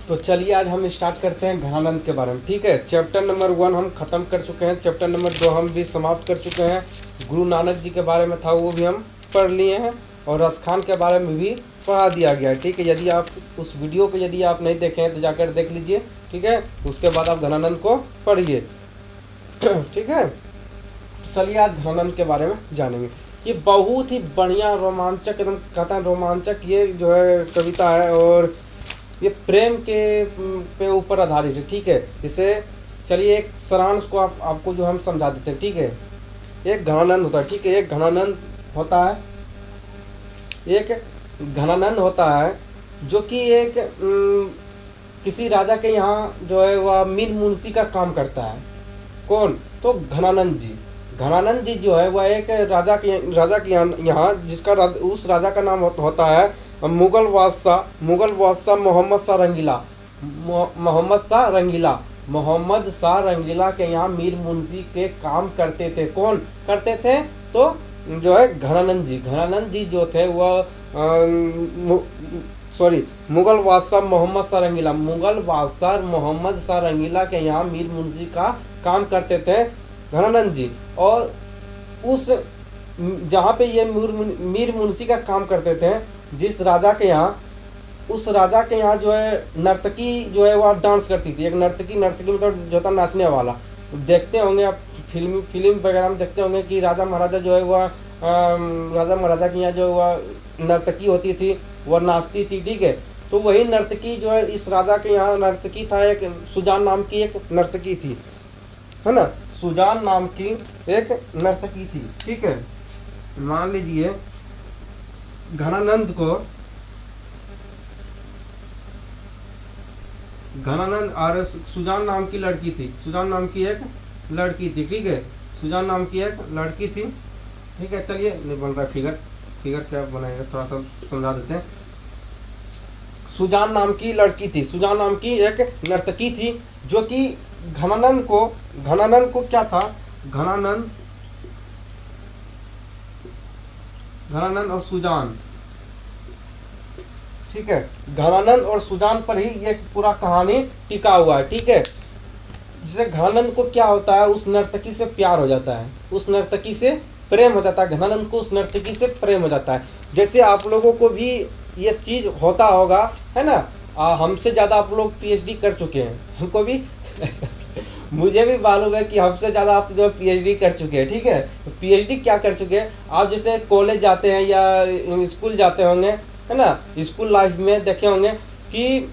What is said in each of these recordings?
तो चलिए आज हम स्टार्ट करते हैं घनानंद के बारे में। ठीक है, चैप्टर नंबर 1 हम ख़त्म कर चुके हैं, चैप्टर नंबर 2 हम भी समाप्त कर चुके हैं। गुरु नानक जी के बारे में था वो भी हम पढ़ लिए हैं, और रसखान के बारे में भी पढ़ा दिया गया है। ठीक है, यदि आप उस वीडियो को यदि आप नहीं देखें तो जाकर देख लीजिए। ठीक है, उसके बाद आप घनानंद को पढ़िए। ठीक है, चलिए आज घनानंद के बारे में जानेंगे। ये बहुत ही बढ़िया रोमांचक, एकदम कहता है रोमांचक ये जो है कविता है, और ये प्रेम के पे ऊपर आधारित है। ठीक है, इसे चलिए एक सारांश को आपको जो हम समझा देते हैं। ठीक है, एक घनानंद होता है। ठीक है, एक घनानंद होता है, एक घनानंद होता है जो कि एक किसी राजा के यहाँ जो है वह मीर मुंशी का काम करता है। कौन? तो घनानंद जी। घनानंद जी जो है वह एक राजा के यहाँ जिसका उस राजा का नाम होता है मुगल बादशाह मोहम्मद शाह रंगीला के यहाँ मीर मुंशी के काम करते थे। कौन करते थे? तो जो है घनानंद जी जो थे वह मुगल बादशाह मोहम्मद शाह रंगीला के यहाँ मीर मुंशी का काम करते थे घनानंद जी। और उस जहाँ पे ये मीर मुंशी का काम करते थे, जिस राजा के यहाँ, उस राजा के यहाँ जो है नर्तकी जो है वह डांस करती थी। एक नर्तकी मतलब जो था नाचने वाला। देखते होंगे आप फिल्म वगैरह में देखते होंगे कि राजा महाराजा जो है वह राजा महाराजा के यहाँ जो वह नर्तकी होती थी, वह नाचती थी। ठीक है, तो वही नर्तकी जो है इस राजा के यहाँ नर्तकी था, एक सुजान नाम की एक नर्तकी थी, है ना। सुजान नाम की एक नर्तकी थी। ठीक है, मान लीजिए घनानंद और सुजान नाम की लड़की थी। सुजान नाम की एक लड़की थी। ठीक है, सुजान नाम की एक लड़की थी। ठीक है, चलिए नहीं बन रहा फिगर क्या बनाएगा, थोड़ा सा समझा देते हैं। सुजान नाम की लड़की थी, सुजान नाम की एक नर्तकी थी, जो कि घनानंद को क्या था, घनानंद और सुजान। ठीक है, घनानंद और सुजान पर ही ये पूरा कहानी टिका हुआ है। ठीक है, जिसे घनानंद को क्या होता है, उस नर्तकी से प्यार हो जाता है, उस नर्तकी से प्रेम हो जाता है। घनानंद को उस नर्तकी से प्रेम हो जाता है। जैसे आप लोगों को भी ये चीज होता होगा, है ना। हमसे ज़्यादा आप लोग पीएचडी कर चुके हैं, हमको भी मुझे भी मालूम है कि हमसे ज़्यादा आप जो पीएचडी कर चुके हैं। ठीक है, तो पीएचडी क्या कर चुके हैं आप? जैसे कॉलेज जाते हैं या स्कूल जाते होंगे, है ना। स्कूल लाइफ में देखे होंगे कि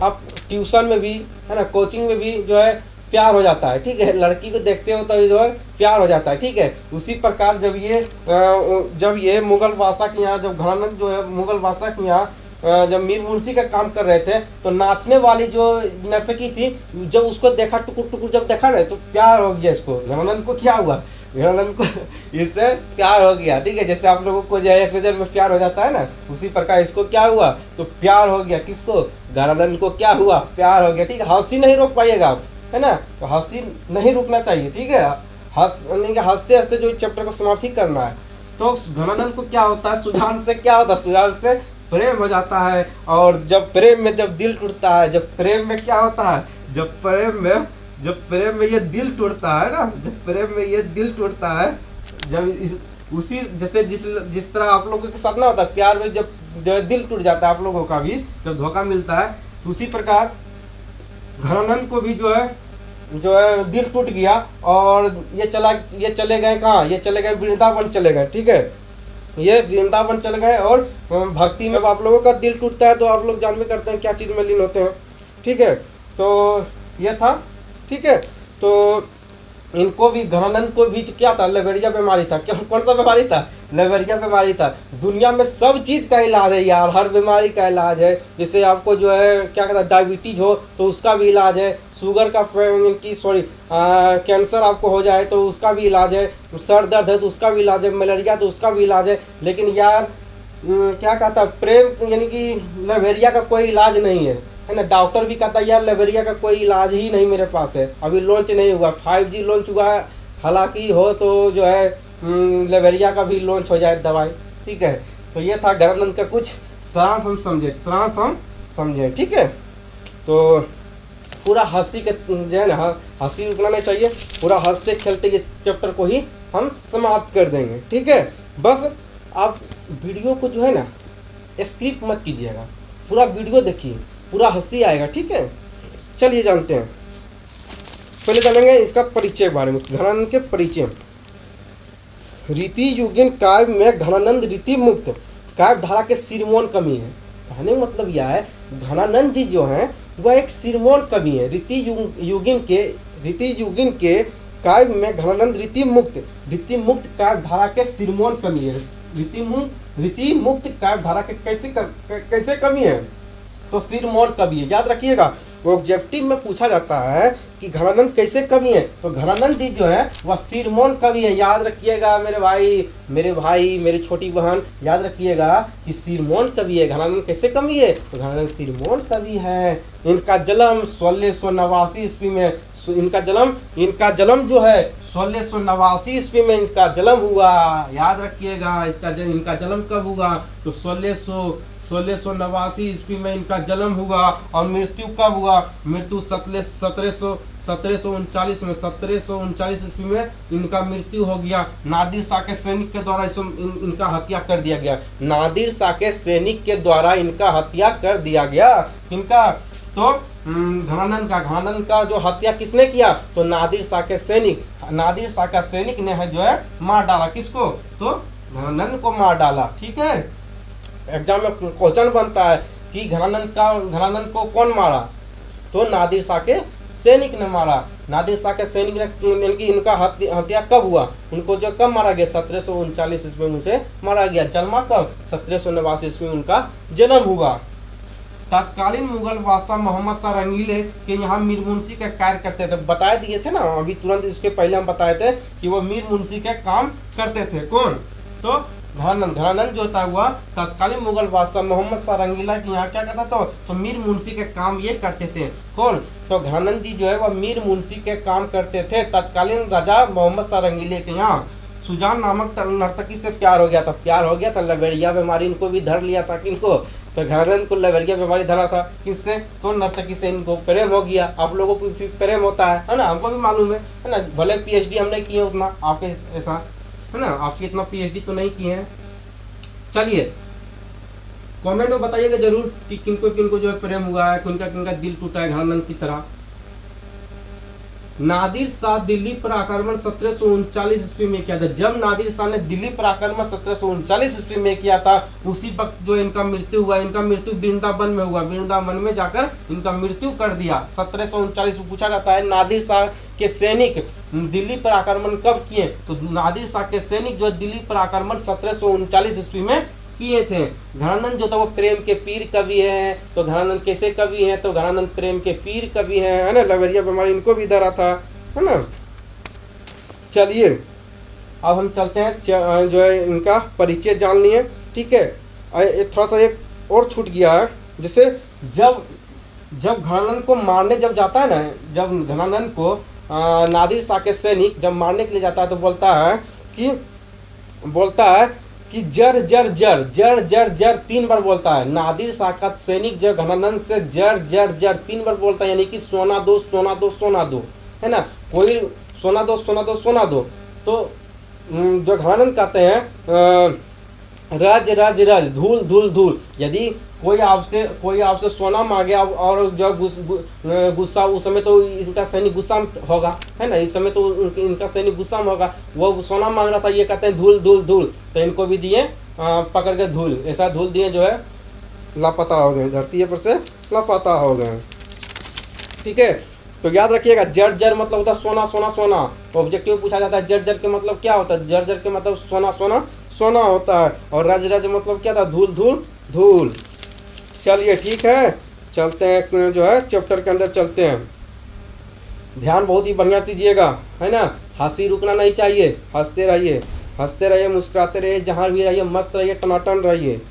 आप ट्यूशन में भी, है ना, कोचिंग में भी जो है प्यार हो जाता है। ठीक है, लड़की को देखते हो तो जो है प्यार हो जाता है। ठीक है, उसी प्रकार जब ये मुगल बादशाह के यहाँ, जब घनानंद जो है मुगल बादशाह के यहाँ जब मीर मुंशी का काम कर रहे थे, तो नाचने वाली जो नर्तकी थी, जब उसको देखा, टुकुर जब देखा ना, तो प्यार हो गया इसको। घनानंद को क्या हुआ? घनानंद को इससे प्यार हो गया। ठीक है, जैसे आप लोगों को जो है एक नजर में प्यार हो जाता है ना, उसी प्रकार इसको क्या हुआ, तो प्यार हो गया। किसको? घनानंद को क्या हुआ? प्यार हो गया। ठीक है, हंसी नहीं रोक पाइएगा आप, है ना, तो हंसी नहीं रुकना चाहिए। ठीक है, हंसते हंसते जो चैप्टर को समाप्त ही करना है। तो घनानंद को क्या होता है, सुजान से क्या होता है, सुजान से प्रेम हो जाता है। और जब प्रेम में जब दिल टूटता है, जब प्रेम में क्या होता है, जब प्रेम में ये दिल टूटता है ना, जब प्रेम में ये दिल टूटता है, जब उसी जैसे जिस तरह आप लोगों के साथ ना होता है, प्यार में जब दिल टूट जाता है आप लोगों का भी, जब धोखा मिलता है, उसी प्रकार घनानंद को भी जो है दिल टूट गया। और ये चले गए कहाँ? ये चले गए वृंदावन चले गए। ठीक है, ये वृंदावन चले गए, और भक्ति में आप लोगों का दिल टूटता है तो आप लोग जान में करते हैं क्या चीज़ में लीन होते हैं। ठीक है, तो ये था। ठीक है, तो इनको भी, घनानंद को भी क्या था, लेवेरिया बीमारी था। क्या, कौन सा बीमारी था? लेवेरिया बीमारी था। दुनिया में सब चीज़ का इलाज है यार, हर बीमारी का इलाज है। जैसे आपको जो है क्या कहता है, डायबिटीज हो तो उसका भी इलाज है, शुगर का कैंसर आपको हो जाए तो उसका भी इलाज है, सर दर्द है तो उसका भी इलाज है, मलेरिया तो उसका भी इलाज है। लेकिन यार क्या कहता है, प्रेम यानी कि लेवेरिया का कोई इलाज नहीं है ना। डॉक्टर भी कहता है यार लेवेरिया का कोई इलाज ही नहीं मेरे पास है, अभी लॉन्च नहीं हुआ, 5G लॉन्च हुआ है, हालांकि हो तो जो है लेवेरिया का भी लॉन्च हो जाए दवाई। ठीक है, तो ये था घनानंद का कुछ सारांश हम समझे। ठीक है, तो पूरा हंसी के जो है ना, हंसी रुकना नहीं चाहिए, पूरा हंसते खेलते ये चैप्टर को ही हम समाप्त कर देंगे। ठीक है, बस आप वीडियो को जो है ना स्क्रिप्ट मत कीजिएगा, पूरा वीडियो देखिए, पूरा हंसी आएगा। ठीक है, चलिए जानते हैं। पहले जानेंगे इसका परिचय के बारे में, घनानंद के परिचय। रीति युगिन काव्य में घनानंद रीति मुक्त काव्य धारा के सिरमौन कवि है। कहने का मतलब यह है घनानंद जी जो हैं वह एक सिरमौन कवि है। रीति युगिन के काव्य में घनानंद रीति मुक्त काव्य धारा के सिरमौन कवि है। रीति मुक्त काव्य धारा के कैसे कवि है? तो सिरमौन कवि है। याद रखिएगा, वो ऑब्जेक्टिव में पूछा जाता है कि घनानंद कैसे कवि है, तो घनानंद जी जो है वह सिरमौन कवि है। याद रखिएगा मेरे भाई मेरी छोटी बहन, याद रखिएगा कि सिरमौन कवि है। घनानंद कैसे कवि है? तो घनानंद सिरमौन कवि है। इनका जन्म 1689 ईस्वी में, इनका जन्म जो है 1689 ईस्वी में इनका जन्म हुआ। याद रखिएगा इनका जन्म कब हुआ? तो 1689 ईस्वी में इनका जन्म हुआ। और मृत्यु कब हुआ? मृत्यु 1739 में, 1739 ईस्वी में इनका मृत्यु हो गया। नादिर शाह के सैनिक के द्वारा इनका हत्या कर दिया गया। नादिर शाह के सैनिक के द्वारा इनका हत्या कर दिया गया। इनका तो घनानंद का जो हत्या किसने किया? तो नादिर शाह के सैनिक ने है जो है मार डाला। किसको? तो घनानंद को मार डाला। ठीक है, एग्जाम में क्वेश्चन बनता है कि घनानंद को कौन मारा? तो नादिर शाह के सैनिक ने मारा। नादिर शाह के सैनिक ने, इनका हत्या कब हुआ? उनको जो कब मारा गया? 1739 ईस्वी में उनसे मारा गया। जन्मा कब? 1789 ईस्वी में उनका जन्म हुआ। तत्कालीन मुगल बादशाह मोहम्मद शाह रंगीले के यहाँ मीर मुंशी का कार्य करते थे। बता दिए थे ना अभी तुरंत, इसके पहले हम बताए थे कि वो मीर मुंशी के काम करते थे। कौन? तो घनानंद जो होता हुआ तत्कालीन मुगल बादशाह मोहम्मद शाह रंगीला के यहाँ क्या करता था? तो मीर मुंशी के काम ये करते थे। कौन? तो घनानंद जी जो है वह मीर मुंशी के काम करते थे। तत्कालीन राजा मोहम्मद शाह रंगीले के यहाँ सुजान नामक नर्तकी से प्यार हो गया था। लवेरिया बीमारी इनको भी धर लिया था। किनको? तो घनानंद को लवेरिया बीमारी धरा था। किससे? तो नर्तकी से इनको प्रेम हो गया। आप लोगों को भी प्रेम होता है ना, हमको भी मालूम है ना। भले PhD हम नहीं किए उतना, आपके ऐसा है ना, आपकी इतना PhD तो नहीं किए हैं। चलिए कमेंट में बताइएगा जरूर कि किनको जो है प्रेम हुआ है, किनका दिल टूटा है घनानंद की तरह। नादिर शाह दिल्ली पर आक्रमण 1739 ईस्वी में किया था। जब नादिर शाह ने दिल्ली पर आक्रमण 1739 ईस्वी में किया था, उसी वक्त जो इनका मृत्यु हुआ। इनका मृत्यु वृंदावन में हुआ। वृंदावन में जाकर इनका मृत्यु कर दिया। 1739 में पूछा जाता है नादिर शाह के सैनिक दिल्ली पर आक्रमण कब किए? तो नादिर शाह के सैनिक जो दिल्ली पर आक्रमण 1739 ईस्वी में किए थे। घनानंद जो था वो प्रेम के पीर कवि है। तो घनानंद कैसे कवि हैं? तो घनानंद प्रेम के पीर कवि हैं, है ना। लवेरिया बीमारी इनको भी धरा था, है ना। चलिए अब हम चलते हैं, जो है इनका परिचय जान लिए। ठीक है, एक थोड़ा सा एक और छूट गया है। जैसे जब घनानंद को मारने जब जाता है ना, जब घनानंद को नादिर शाह के सैनिक जब मारने के लिए जाता है तो बोलता है कि जर जर जर जर जर जर 3 बार बोलता है। नादिर शाह का सैनिक जब घनानंद से जर जर जर 3 बार बोलता है, यानी कि सोना दो सोना दो सोना दो, है ना। कोई सोना दो सोना दो सोना दो। तो जो घनानंद कहते हैं रज रज रज धूल धूल धूल। यदि कोई आपसे सोना मांगे और जो गुस्सा, उस समय तो इनका सैनिक गुस्सा होगा, है ना। इस समय तो इनका सैनिक गुस्सा में होगा। वो सोना मांग रहा था, ये कहते हैं धूल धूल धूल। तो इनको भी दिए पकड़ के धूल, ऐसा धूल दिए जो है लापता हो गए, धरती पर से लापता हो गए। ठीक है, तो याद रखिएगा जर जर मतलब होता है सोना सोना सोना। तो ऑब्जेक्टिव में पूछा जाता है जर जर के मतलब क्या होता है? जर जर के मतलब सोना सोना सोना होता है। और रज रज मतलब क्या था? धूल धूल धूल। चलिए ठीक है, चलते हैं जो है चैप्टर के अंदर चलते हैं। ध्यान बहुत ही बढ़िया दीजिएगा, है ना। हंसी रुकना नहीं चाहिए, हंसते रहिए, मुस्कुराते रहिए, जहाँ भी रहिए मस्त रहिए, टनाटन रहिए।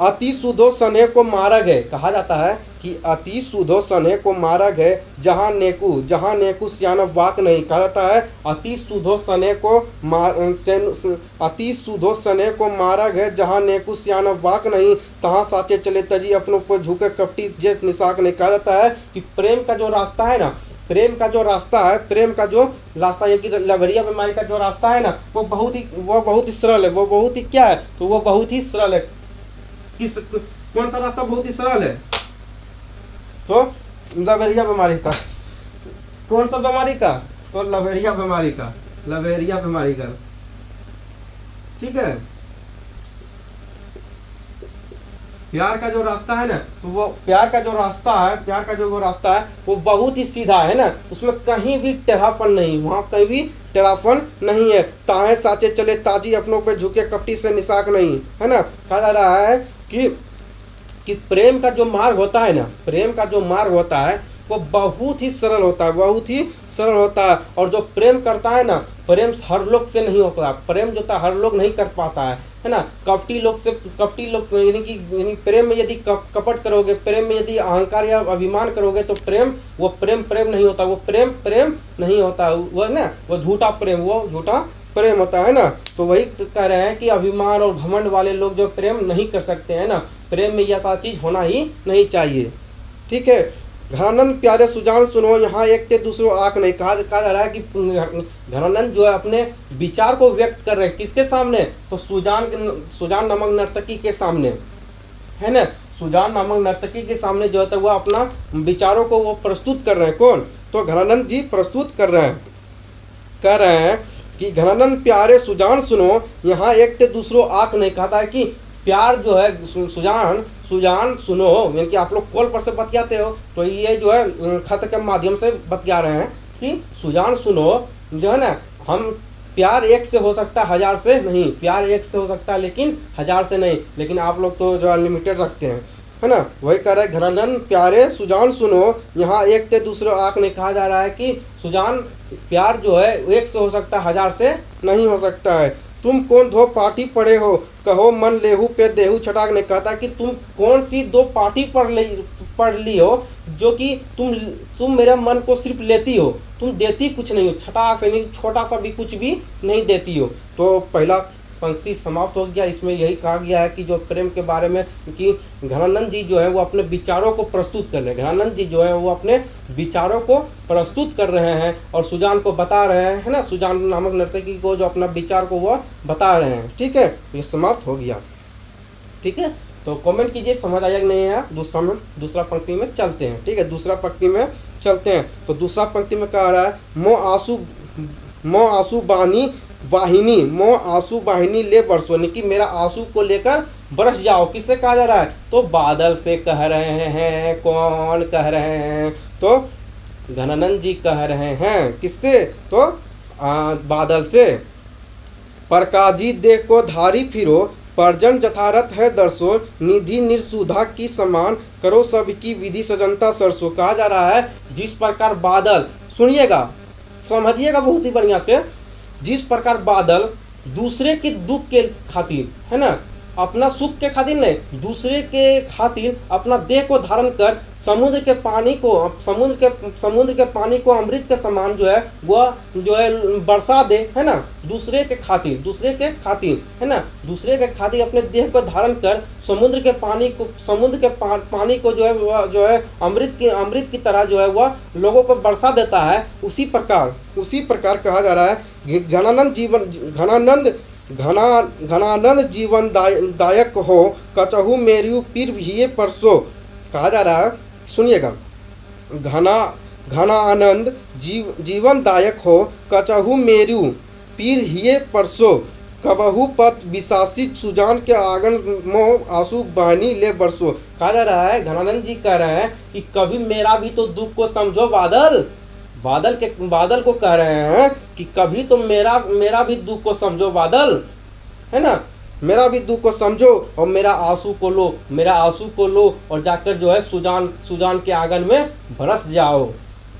अति सुधो सने को मारा गए, कहा जाता है कि अति सुधो सने को मारा गए जहाँ नेकू सियान वाक नहीं, कहा जाता है अति सुधो सने को मारा गए जहाँ नेकू सियान वाक नहीं, तहाँ साचे चले तजी अपनों को झुके कपटी जेत निशाक नहीं। कहा जाता है कि प्रेम का जो रास्ता है ना, प्रेम का जो रास्ता है कि लवरिया बीमारी का जो रास्ता है ना, वो बहुत ही सरल है, वो बहुत ही क्या है, तो वो बहुत ही सरल है। किस कौन सा रास्ता बहुत ही सरल है? तो लवेरिया बीमारी का। कौन सा बीमारी का? तो लवेरिया बीमारी का, ठीक है। प्यार का जो रास्ता है ना, तो वो प्यार का जो रास्ता है वो बहुत ही सीधा है ना, उसमें कहीं भी टेढ़ापन नहीं, वहाँ कहीं भी टेढ़ापन नहीं है। ताहे साचे चले ताजी अपनों पे झुके कपटी से निशाक नहीं, है ना। कहा जा रहा है कि प्रेम का जो मार्ग होता है वो बहुत ही सरल होता है, और जो प्रेम करता है ना, प्रेम हर लोग से नहीं होता, प्रेम जो था हर लोग नहीं कर पाता है ना। कपटी लोग यानी प्रेम में यदि कपट करोगे, प्रेम में यदि अहंकार या अभिमान करोगे, तो प्रेम नहीं होता, वो प्रेम नहीं होता, वो ना वो झूठा प्रेम होता है ना। तो वही कह रहे हैं कि अभिमान और घमंड वाले लोग जो प्रेम नहीं कर सकते हैं ना, प्रेम में यह सारा चीज होना ही नहीं चाहिए, ठीक है। घनानंद प्यारे सुजान सुनो यहाँ एक ते दूसरों आंख नहीं, कहा जा रहा है कि घनानंद जो है अपने विचार को व्यक्त कर रहे हैं किसके सामने? तो सुजान नामक नर्तकी के सामने, है ना। सुजान नामक नर्तकी के सामने जो है वह अपना विचारों को वो प्रस्तुत कर रहे हैं। कौन? तो घनानंद जी प्रस्तुत कर रहे हैं, कह रहे हैं कि घनानंद प्यारे सुजान सुनो यहाँ एक ते दूसरों आंख नहीं। कहता है कि प्यार जो है सुजान सुनो, यानी कि आप लोग कॉल पर से बतियाते हो, तो ये जो है खत के माध्यम से बतिया रहे हैं कि सुजान सुनो जो है ना, हम प्यार एक से हो सकता है, 1000 से नहीं। प्यार एक से हो सकता है लेकिन 1000 से नहीं, लेकिन आप लोग तो जो अनलिमिटेड रखते हैं, है ना। वही कह रहे हैं घनानंद प्यारे सुजान सुनो यहाँ एक ते दूसरे आंख नहीं। कहा जा रहा है कि सुजान प्यार जो है एक से हो सकता है, 1000 से नहीं हो सकता है। तुम कौन दो पार्टी पढ़े हो कहो मन लेहू पे देहू छटाक ने। कहता कि तुम कौन सी 2 पार्टी पढ़ ली हो जो कि तुम मेरे मन को सिर्फ लेती हो, तुम देती कुछ नहीं हो, छटाक से नहीं, छोटा सा भी कुछ भी नहीं देती हो। तो पहला पंक्ति समाप्त हो गया। इसमें यही कहा गया है कि जो प्रेम के बारे में कि घनानंद जी जो है वो अपने विचारों को प्रस्तुत कर रहे हैं, घनानंद जी जो है वो अपने विचारों को प्रस्तुत कर रहे हैं और सुजान को बता रहे हैं, है ना। सुजान नामक नर्तकी को जो अपना विचार को वो बता रहे हैं, ठीक है। ये समाप्त हो गया, ठीक है। तो कमेंट कीजिए समझ आया कि नहीं है। दूसरा पंक्ति में चलते हैं, ठीक है। दूसरा पंक्ति में चलते हैं। तो दूसरा पंक्ति में कह रहा है मो आंसू वाहिनी ले बरसो, कि मेरा आंसू को लेकर बरस जाओ। किससे कहा जा रहा है? तो बादल से कह रहे हैं। कौन कह रहे हैं? तो घनानंद जी कह रहे हैं। किससे? तो बादल से। परकाजी देख को धारी फिरो परजन जथारथ है दर्शो, निधि निर्सुधा की समान करो सबकी विधि सजनता सरसो। कहा जा रहा है जिस प्रकार बादल, सुनिएगा समझिएगा बहुत ही बढ़िया से, जिस प्रकार बादल दूसरे के दुख के खातिर, है ना, अपना सुख के खातिर नहीं, दूसरे के खातिर अपना देह को धारण कर समुद्र के पानी को अमृत के समान जो है वह जो है बरसा दे, है ना। दूसरे के खातिर, है ना, दूसरे के खातिर अपने देह को धारण कर समुद्र के पानी को जो है अमृत की तरह जो है वह लोगों पर बरसा देता है। उसी प्रकार कहा जा रहा है घनानंद जीवन दायक हो कचहू मेरू पीर हिये परसो। कहा जा रहा है, सुनिएगा, घना आनंद जीवन दायक हो कचहू मेरू पीर हिये परसो, कबहू पत विशासी सुजान के आंगन मोह आंसू बहनी ले बरसो। कहा जा रहा है, घनानंद जी कह रहे हैं कि कभी मेरा भी तो दुख को समझो। बादल को कह रहे हैं कि कभी तो मेरा भी दुख को समझो बादल, है ना, मेरा भी दुख को समझो और मेरा आंसू को लो और जाकर जो है सुजान के आंगन में बरस जाओ,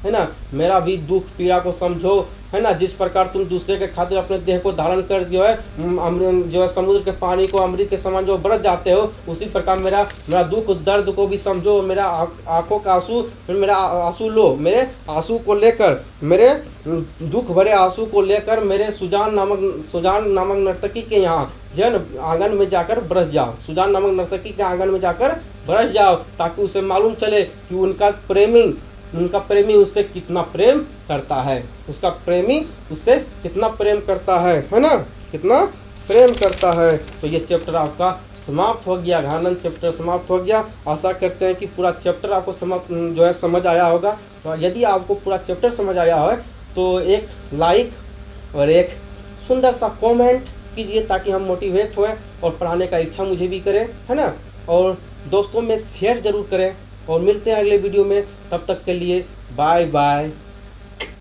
है ना। मेरा भी दुख पीड़ा को समझो है ना। जिस प्रकार तुम दूसरे के खातिर अपने देह को धारण कर जो है जो है समुद्र के पानी को अमृत के समान जो बरस जाते हो, उसी प्रकार मेरा दुख दर्द को भी समझो, मेरा आंखों का आंसू, फिर मेरा आंसू लो, मेरे आंसू को लेकर, मेरे दुख भरे आंसू को लेकर मेरे सुजान नामक नर्तकी के यहाँ जन आंगन में जाकर बरस जाओ। सुजान नामक नर्तकी के आंगन में जाकर बरस जाओ, ताकि उसे मालूम चले कि उनका प्रेमी उससे कितना प्रेम करता है, उसका प्रेमी उससे कितना प्रेम करता है ना, कितना प्रेम करता है। तो ये चैप्टर आपका समाप्त हो गया, घनानंद चैप्टर समाप्त हो गया। आशा करते हैं कि पूरा चैप्टर आपको समझ आया होगा। तो यदि आपको पूरा चैप्टर समझ आया है तो एक लाइक और एक सुंदर सा कमेंट कीजिए, ताकि हम मोटिवेट हों और पढ़ाने का इच्छा मुझे भी करें, है ना। और दोस्तों में शेयर जरूर करें, और मिलते हैं अगले वीडियो में। तब तक के लिए बाय बाय।